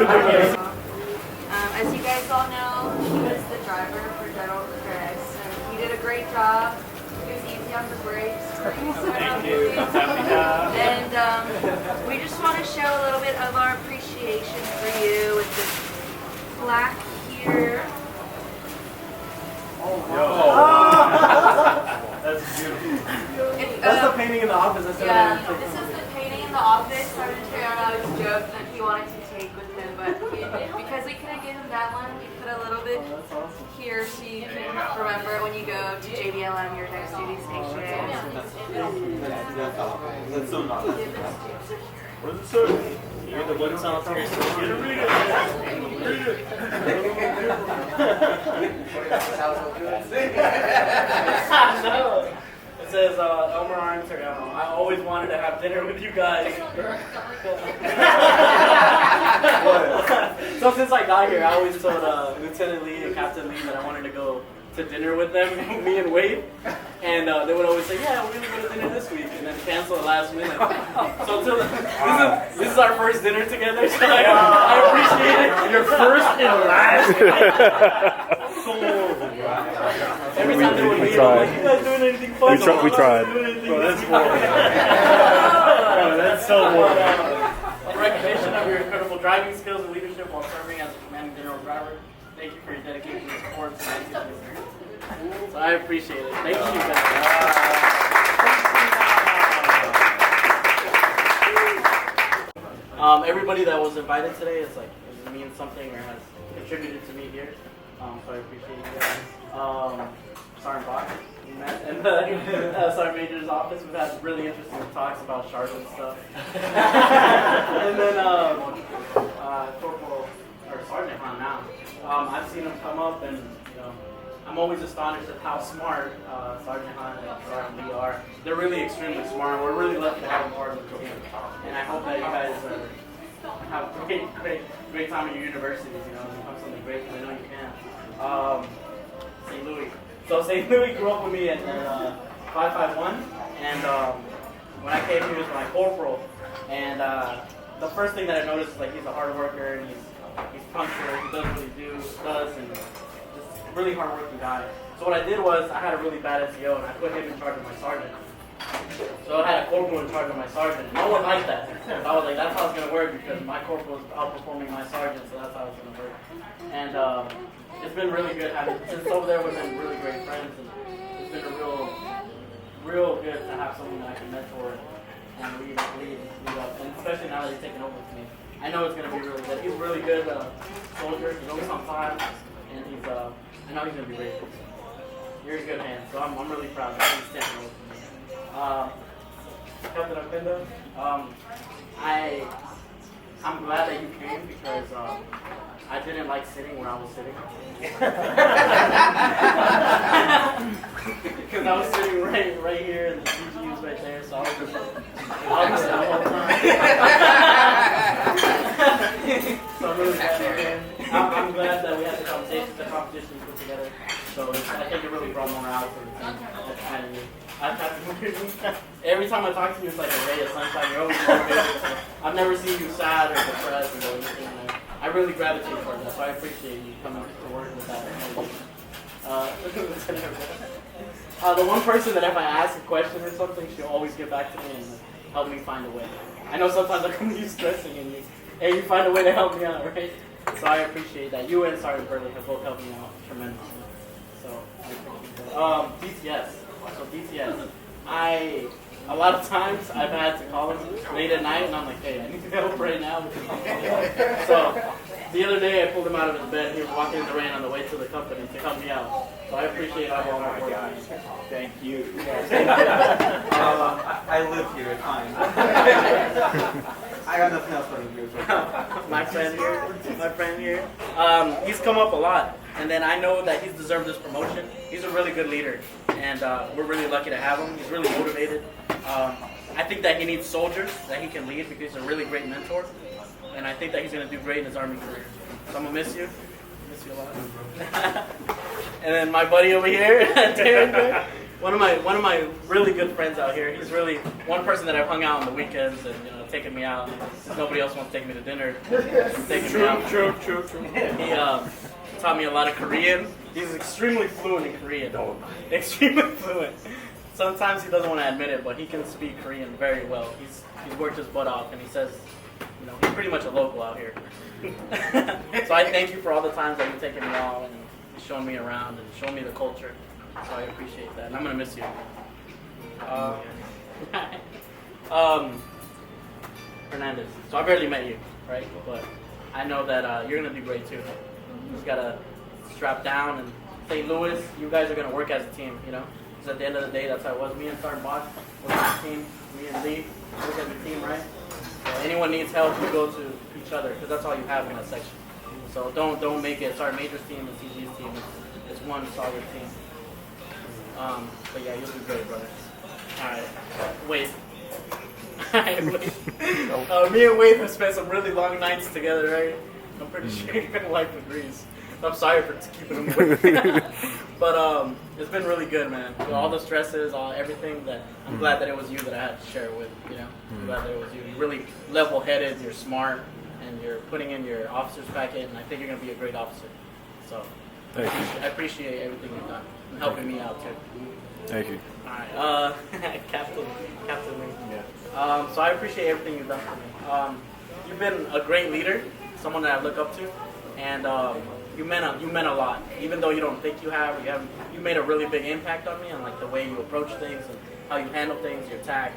As you guys all know, he was the driver for General Chris, and he did a great job. He was easy on the brakes. Thank you. And we just want to show a little bit of our appreciation for you with this plaque here. That's beautiful. That's the painting in the office. Yeah, this is the painting in the office. Sergeant Interiano always joked that he wanted to take with him, but because we couldn't give him that one, we put a little bit here so you can remember it when you go to JBLM, your next duty station. That's so nice. What does it say? You're the one solitary soldier. Read it. Read it. It says, Elmer Interiano, I always wanted to have dinner with you guys. So since I got here, I always told Lieutenant Lee and Captain Lee that I wanted to go to dinner with them, me and Wade. And they would always say, yeah, we're going to go to dinner this week, and then cancel at the last minute. So this is our first dinner together, so I appreciate it. Your first and last. Every time they would meet, I'm like, you guys doing anything fun? We tried. Bro, that's horrible. Bro, that's so horrible. In recognition of your incredible driving skills and leadership while serving as a commanding general driver, thank you for your dedication and support. So I appreciate it. Thank you guys. Everybody that was invited today is like means something or has contributed to me here. So I appreciate you guys. Sergeant Bach, we met in the Sergeant Major's office. We've had really interesting talks about sergeant stuff. And then Corporal or Sergeant Hunt now. I've seen him come up, and I'm always astonished at how smart Sergeant Hunt and Sergeant Lee are. They're really extremely smart. We're really lucky to have them part of the team. And I hope that you guys have a great time at your universities, and become something great, because I know you can. St. Louis. So St. Louis grew up with me at 551, and when I came, he was my corporal. And the first thing that I noticed is like he's a hard worker, and he's punctual. He does what he does, and just a really hard-working guy. So what I did was I had a really bad SEO, and I put him in charge of my sergeant. So I had a corporal in charge of my sergeant. No one liked that. So I was like, that's how it's going to work, because my corporal was outperforming my sergeant, so that's how it's going to work. And it's been really good since over there we've been really great friends, and it's been a real good to have someone that I can mentor and lead up, and especially now that he's taking over with me. I know it's going to be really good. He's a really good soldier. He's always on time, and I know he's going to be great. You're in good hands, so I'm really proud that he's taking over with me. Captain Akenda, I'm glad that you came, because I didn't like sitting where I was sitting. Because I was sitting right here, and the CG was right there, so I was just the whole time. So I'm really glad you're here. I'm glad that we had the competition put together. So I think it really brought morale to the team. Every time I talk to you, it's like a ray of sunshine. You're always motivated. So I've never seen you sad or depressed or anything. I really gravitate towards that, so I appreciate you coming to work with that. The one person that if I ask a question or something, she'll always get back to me and help me find a way. I know sometimes I come to you stressing, and you find a way to help me out, right? So I appreciate that. You and Sergeant Burley have both helped me out tremendously. So I appreciate that. DTS. So DTS. A lot of times I've had to call him late at night, and I'm like, hey, I need help right now. So the other day I pulled him out of his bed. He was walking in the rain on the way to the company to help me out. So I appreciate all my work. Thank you. I live here, it's fine. I got nothing else for you. My friend here. He's come up a lot, and then I know that he's deserved this promotion. He's a really good leader, and we're really lucky to have him. He's really motivated. I think that he needs soldiers that he can lead, because he's a really great mentor, and I think that he's going to do great in his Army career. So I'm going to miss you. Miss you a lot. And then my buddy over here, Darren, one of my really good friends out here. He's really one person that I've hung out on the weekends and taken me out. Nobody else wants to take me to dinner. True. He taught me a lot of Korean. He's extremely fluent in Korean. Extremely fluent. Sometimes he doesn't want to admit it, but he can speak Korean very well. He's worked his butt off, and he says, he's pretty much a local out here. So I thank you for all the times that you've taken me out and shown me around and shown me the culture. So I appreciate that, and I'm gonna miss you. Hernandez. So I barely met you, right? But I know that you're gonna do great too. You just gotta strap down and St. Louis. You guys are gonna work as a team, Because at the end of the day, that's how it was. Me and Sergeant Bosch work as a team. Me and Lee work as a team, right? So anyone needs help, we go to each other because that's all you have in that section. So don't make it Sergeant Major's team and CG's team. It's one solid team. But yeah, you'll do great, brother. All right, Wade. Me and Wade have spent some really long nights together, right? I'm pretty sure your wife agrees. I'm sorry for keeping him awake. But it's been really good, man. All the stresses, everything that I'm glad that it was you that I had to share it with. I'm glad that it was you. You're really level-headed. You're smart, and you're putting in your officer's packet. And I think you're gonna be a great officer. So I appreciate everything you've done and helping me out too. Thank you. All right, Captain Lee. Yeah. So I appreciate everything you've done for me. You've been a great leader, someone that I look up to, and you meant a lot. Even though you don't think you have, you made a really big impact on me, on like the way you approach things and how you handle things, your tact,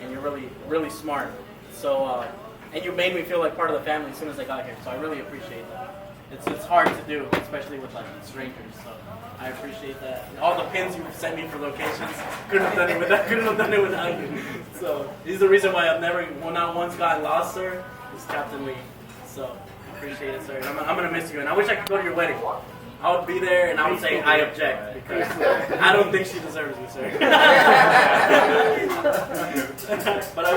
and you're really, really smart. So and you made me feel like part of the family as soon as I got here. So I really appreciate that. It's hard to do, especially with like strangers. So I appreciate that. And all the pins you sent me for locations, couldn't have done it without you. So he's the reason why I've not once gotten lost, sir. Is Captain Lee. So I appreciate it, sir. I'm gonna miss you, and I wish I could go to your wedding. I would be there, and I would say I object because I don't think she deserves you, sir. But I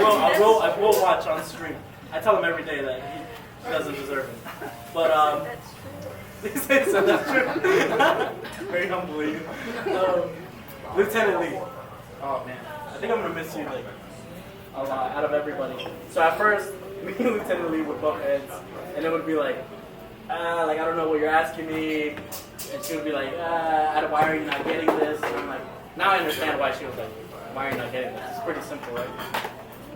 will watch on stream. I tell him every day that he doesn't deserve it. But so that's true. Very humbling. Lieutenant Lee. Oh man, I think I'm gonna miss you like a lot out of everybody. So at first, me and Lieutenant Lee would bump heads, and it would be like I don't know what you're asking me, and she would be like, why are you not getting this? And I'm like, now I understand why she was like, why are you not getting this? It's pretty simple, right?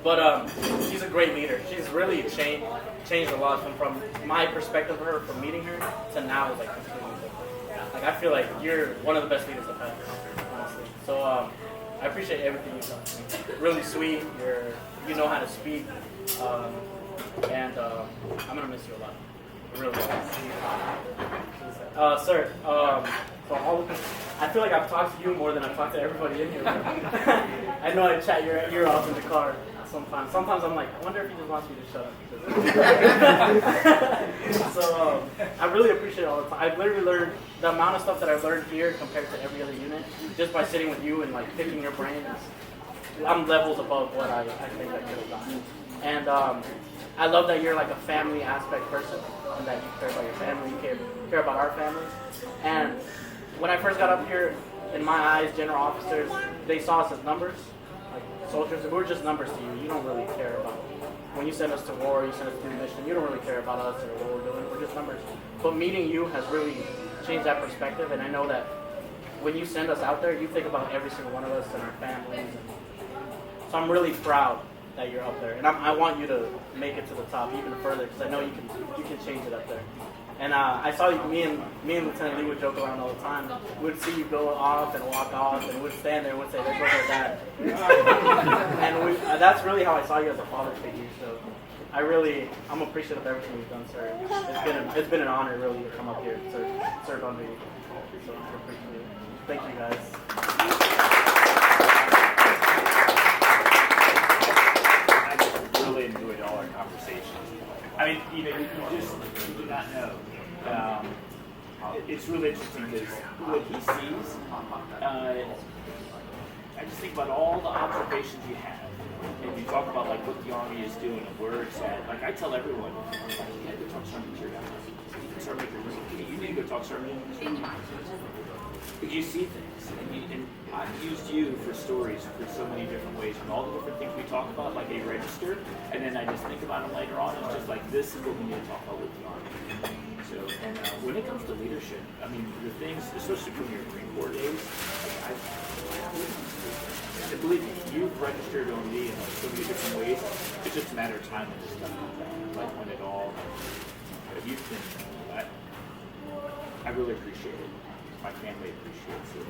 But she's a great leader. She's really changed a lot from my perspective of her, from meeting her to now, like completely different. Like I feel like you're one of the best leaders I've had, honestly. So I appreciate everything you've done for me. Really sweet. You know how to speak, and I'm gonna miss you a lot. Really. Sir. So I feel like I've talked to you more than I've talked to everybody in here. I know I chat your ear off in the car sometimes. Sometimes I'm like, I wonder if he just wants me to shut up. So I really appreciate all the time. I've literally learned the amount of stuff that I've learned here compared to every other unit just by sitting with you and like picking your brain. I'm levels above what I think I could have done. And I love that you're like a family aspect person and that you care about your family, you care about our families. And when I first got up here, in my eyes, general officers, they saw us as numbers, like soldiers. We're just numbers to you. You don't really care about when you send us to war, you send us to a mission. You don't really care about us or what we're doing. We're just numbers. But meeting you has really changed that perspective. And I know that when you send us out there, you think about every single one of us and our families. So I'm really proud that you're up there, and I want you to make it to the top even further because I know you can change it up there. And I saw you, me and Lieutenant Lee would joke around all the time. We'd see you go off and walk off, and we'd stand there and we'd say, "There goes our dad." And that's really how I saw you as a father figure. So I'm appreciative of everything you've done, sir. It's been an honor really to come up here, to serve under you. So I appreciate it. Thank you guys. Really enjoyed all our conversations. I mean, you do not know. It's really interesting because what he sees, I just think about all the observations you have if you talk about like what the Army is doing and where it's at, like I tell everyone, like, you gotta go talk to Sergeant Interiano. You need to go talk to Sergeant Interiano. Because you see things, and I've used you for stories for so many different ways, and all the different things we talk about, like a register, and then I just think about them later on. It's just like, this is what we need to talk about with the Army. So, and when it comes to leadership, I mean, the things, especially from your Marine Corps days, like I believe me, you've registered on me in like so many different ways. It's just a matter of time when this stuff comes out. Like when it all, you've been, I really appreciate it. My family appreciates it.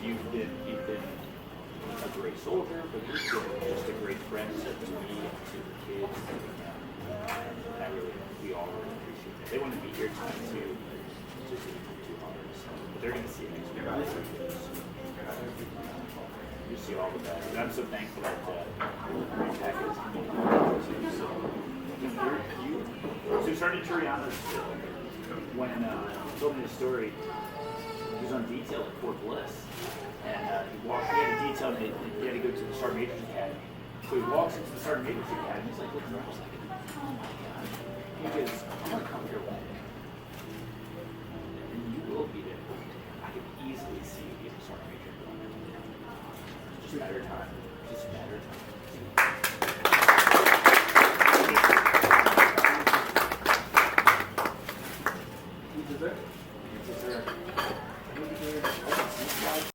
You've been a great soldier, but you've been just a great friend to me and to the kids. And I really, we all really appreciate it. They want to be here tonight too, just too hard. So, but they're going to see it next year. You see all the best. And I'm so thankful that Green Packet is coming too. So, so Sergeant Interiano, when he told me the story, he was on detail at Fort Bliss, and he had a detail, and he had to go to the Sergeant Major's Academy. So he walks into the Sergeant Major's Academy, he's like looking around, he's like, oh my God. He goes, I'm going to come your way. And you will be there. I can easily see you being a Sergeant Major. It's just a matter of time. It's just a matter of time.